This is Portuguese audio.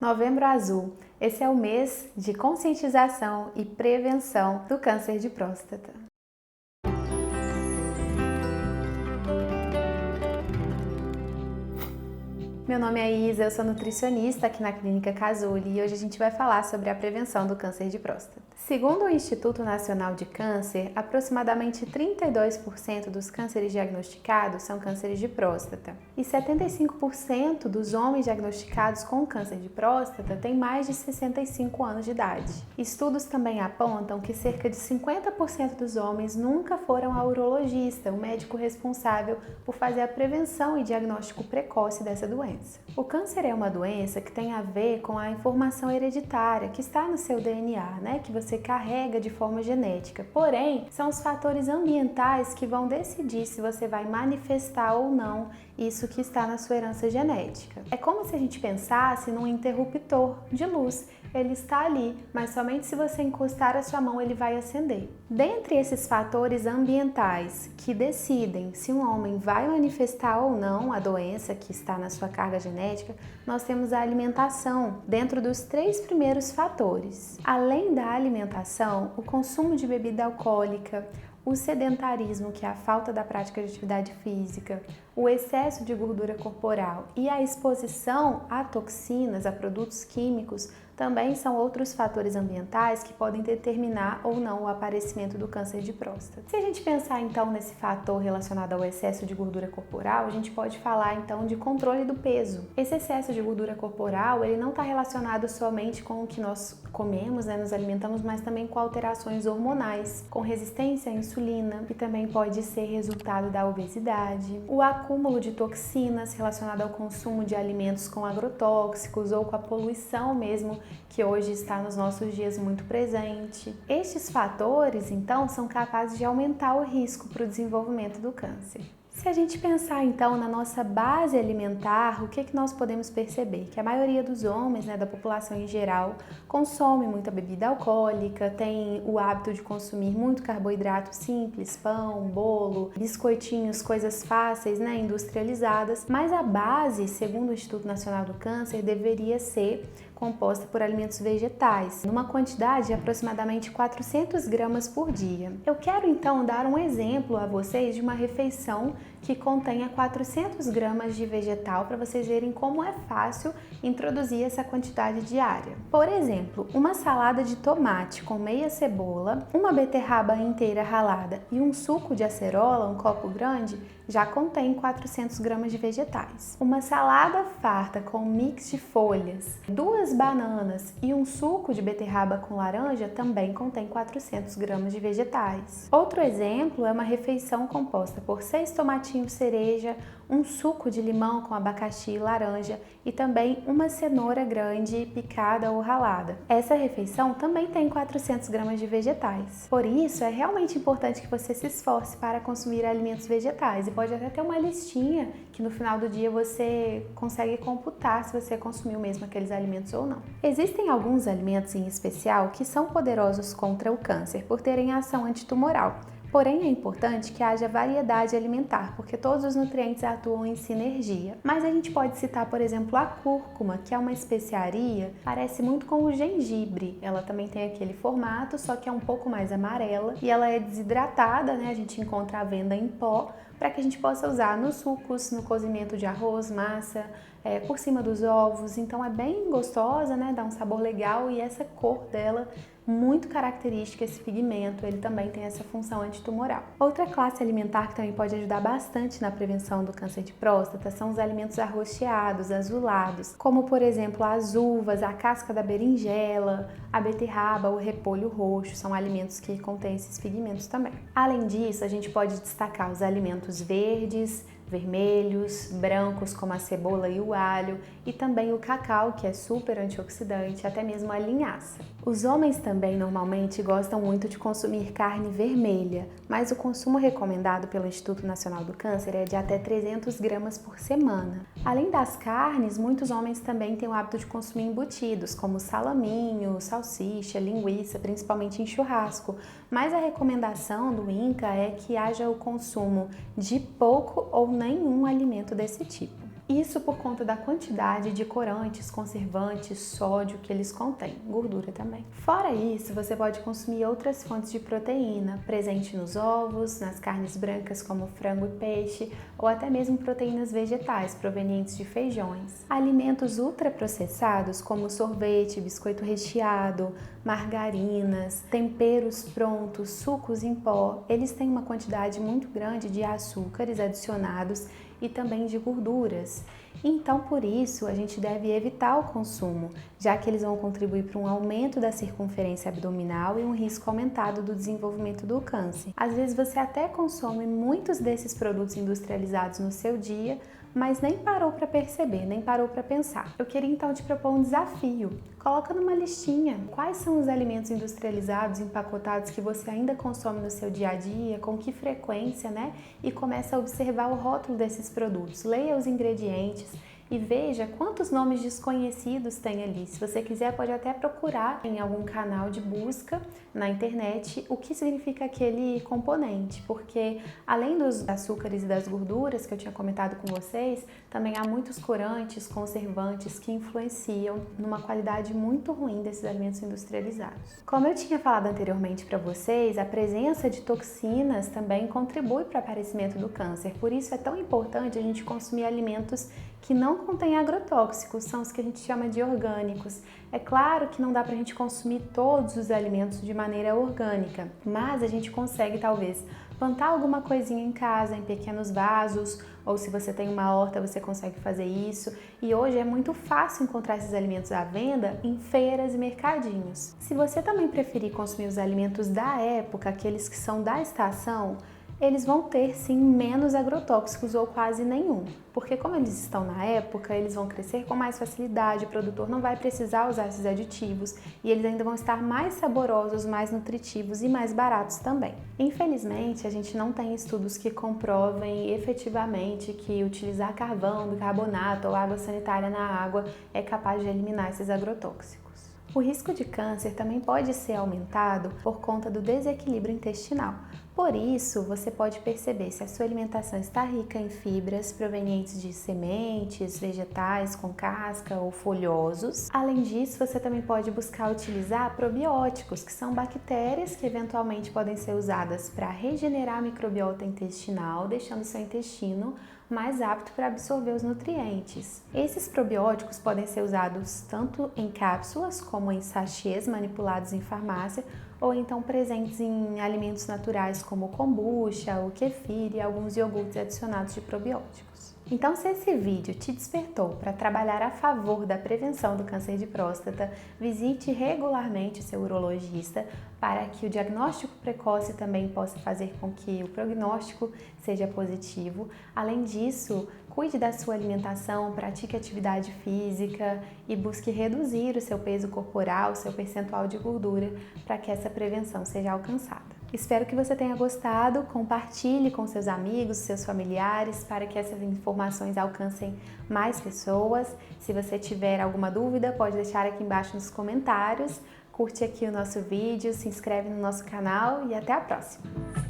Novembro Azul. Esse é o mês de conscientização e prevenção do câncer de próstata. Meu nome é Isa, eu sou nutricionista aqui na Clínica Casuly e hoje a gente vai falar sobre a prevenção do câncer de próstata. Segundo o Instituto Nacional de Câncer, aproximadamente 32% dos cânceres diagnosticados são cânceres de próstata e 75% dos homens diagnosticados com câncer de próstata têm mais de 65 anos de idade. Estudos também apontam que cerca de 50% dos homens nunca foram ao urologista, o médico responsável por fazer a prevenção e diagnóstico precoce dessa doença. O câncer é uma doença que tem a ver com a informação hereditária que está no seu DNA, que você carrega de forma genética. Porém, são os fatores ambientais que vão decidir se você vai manifestar ou não isso que está na sua herança genética. É como se a gente pensasse num interruptor de luz. Ele está ali, mas somente se você encostar a sua mão ele vai acender. Dentre esses fatores ambientais que decidem se um homem vai manifestar ou não a doença que está na sua carga genética, nós temos a alimentação dentro dos 3 primeiros fatores. Além da alimentação, o consumo de bebida alcoólica, o sedentarismo, que é a falta da prática de atividade física, o excesso de gordura corporal e a exposição a toxinas, a produtos químicos, também são outros fatores ambientais que podem determinar ou não o aparecimento do câncer de próstata. Se a gente pensar então nesse fator relacionado ao excesso de gordura corporal, a gente pode falar então de controle do peso. Esse excesso de gordura corporal, ele não está relacionado somente com o que nós comemos, nos alimentamos, mas também com alterações hormonais, com resistência à insulina, que também pode ser resultado da obesidade, o acúmulo de toxinas relacionado ao consumo de alimentos com agrotóxicos ou com a poluição mesmo, que hoje está nos nossos dias muito presente. Estes fatores, então, são capazes de aumentar o risco para o desenvolvimento do câncer. Se a gente pensar então na nossa base alimentar, o que nós podemos perceber? Que a maioria dos homens, da população em geral, consome muita bebida alcoólica, tem o hábito de consumir muito carboidrato simples, pão, bolo, biscoitinhos, coisas fáceis, industrializadas, mas a base, segundo o Instituto Nacional do Câncer, deveria ser composta por alimentos vegetais, numa quantidade de aproximadamente 400 gramas por dia. Eu quero então dar um exemplo a vocês de uma refeição que contenha 400 gramas de vegetal para vocês verem como é fácil introduzir essa quantidade diária. Por exemplo, uma salada de tomate com meia cebola, uma beterraba inteira ralada e um suco de acerola, um copo grande, já contém 400 gramas de vegetais. Uma salada farta com mix de folhas, 2 bananas e um suco de beterraba com laranja também contém 400 gramas de vegetais. Outro exemplo é uma refeição composta por 6 tomatinhos cereja, um suco de limão com abacaxi e laranja e também uma cenoura grande picada ou ralada. Essa refeição também tem 400 gramas de vegetais. Por isso, é realmente importante que você se esforce para consumir alimentos vegetais e pode até ter uma listinha que no final do dia você consegue computar se você consumiu mesmo aqueles alimentos ou não. Existem alguns alimentos em especial que são poderosos contra o câncer por terem ação antitumoral. Porém, é importante que haja variedade alimentar, porque todos os nutrientes atuam em sinergia. Mas a gente pode citar, por exemplo, a cúrcuma, que é uma especiaria, parece muito com o gengibre. Ela também tem aquele formato, só que é um pouco mais amarela e ela é desidratada, A gente encontra à venda em pó, para que a gente possa usar nos sucos, no cozimento de arroz, massa, por cima dos ovos. Então é bem gostosa, dá um sabor legal e essa cor dela muito característica, esse pigmento, ele também tem essa função antitumoral. Outra classe alimentar que também pode ajudar bastante na prevenção do câncer de próstata são os alimentos arroxeados, azulados, como por exemplo as uvas, a casca da berinjela, a beterraba, o repolho roxo, são alimentos que contêm esses pigmentos também. Além disso, a gente pode destacar os alimentos verdes, vermelhos, brancos como a cebola e o alho e também o cacau, que é super antioxidante, até mesmo a linhaça. Os homens também normalmente gostam muito de consumir carne vermelha, mas o consumo recomendado pelo Instituto Nacional do Câncer é de até 300 gramas por semana. Além das carnes, muitos homens também têm o hábito de consumir embutidos, como salaminho, salsicha, linguiça, principalmente em churrasco, mas a recomendação do INCA é que haja o consumo de pouco ou nenhum alimento desse tipo. Isso por conta da quantidade de corantes, conservantes, sódio que eles contêm, gordura também. Fora isso, você pode consumir outras fontes de proteína, presente nos ovos, nas carnes brancas como frango e peixe, ou até mesmo proteínas vegetais provenientes de feijões. Alimentos ultraprocessados como sorvete, biscoito recheado, margarinas, temperos prontos, sucos em pó, eles têm uma quantidade muito grande de açúcares adicionados e também de gorduras. Então, por isso, a gente deve evitar o consumo, já que eles vão contribuir para um aumento da circunferência abdominal e um risco aumentado do desenvolvimento do câncer. Às vezes você até consome muitos desses produtos industrializados no seu dia, mas nem parou para perceber, nem parou para pensar. Eu queria então te propor um desafio. Coloca numa listinha quais são os alimentos industrializados, empacotados que você ainda consome no seu dia a dia, com que frequência, né? E começa a observar o rótulo desses produtos. Leia os ingredientes e veja quantos nomes desconhecidos tem ali. Se você quiser, pode até procurar em algum canal de busca na internet o que significa aquele componente, porque além dos açúcares e das gorduras que eu tinha comentado com vocês, também há muitos corantes, conservantes que influenciam numa qualidade muito ruim desses alimentos industrializados. Como eu tinha falado anteriormente para vocês, a presença de toxinas também contribui para o aparecimento do câncer. Por isso é tão importante a gente consumir alimentos que não contêm agrotóxicos, são os que a gente chama de orgânicos. É claro que não dá para a gente consumir todos os alimentos de maneira orgânica, mas a gente consegue talvez plantar alguma coisinha em casa, em pequenos vasos, ou se você tem uma horta, você consegue fazer isso. E hoje é muito fácil encontrar esses alimentos à venda em feiras e mercadinhos. Se você também preferir consumir os alimentos da época, aqueles que são da estação, eles vão ter sim menos agrotóxicos ou quase nenhum, porque como eles estão na época, eles vão crescer com mais facilidade, o produtor não vai precisar usar esses aditivos e eles ainda vão estar mais saborosos, mais nutritivos e mais baratos também. Infelizmente, a gente não tem estudos que comprovem efetivamente que utilizar carvão, bicarbonato ou água sanitária na água é capaz de eliminar esses agrotóxicos. O risco de câncer também pode ser aumentado por conta do desequilíbrio intestinal. Por isso, você pode perceber se a sua alimentação está rica em fibras provenientes de sementes, vegetais com casca ou folhosos. Além disso, você também pode buscar utilizar probióticos, que são bactérias que eventualmente podem ser usadas para regenerar a microbiota intestinal, deixando seu intestino mais apto para absorver os nutrientes. Esses probióticos podem ser usados tanto em cápsulas como em sachês manipulados em farmácia ou então presentes em alimentos naturais como o kombucha, o kefir e alguns iogurtes adicionados de probióticos. Então, se esse vídeo te despertou para trabalhar a favor da prevenção do câncer de próstata, visite regularmente o seu urologista para que o diagnóstico precoce também possa fazer com que o prognóstico seja positivo. Além disso, cuide da sua alimentação, pratique atividade física e busque reduzir o seu peso corporal, o seu percentual de gordura, para que essa prevenção seja alcançada. Espero que você tenha gostado, compartilhe com seus amigos, seus familiares, para que essas informações alcancem mais pessoas. Se você tiver alguma dúvida, pode deixar aqui embaixo nos comentários. Curte aqui o nosso vídeo, se inscreve no nosso canal e até a próxima!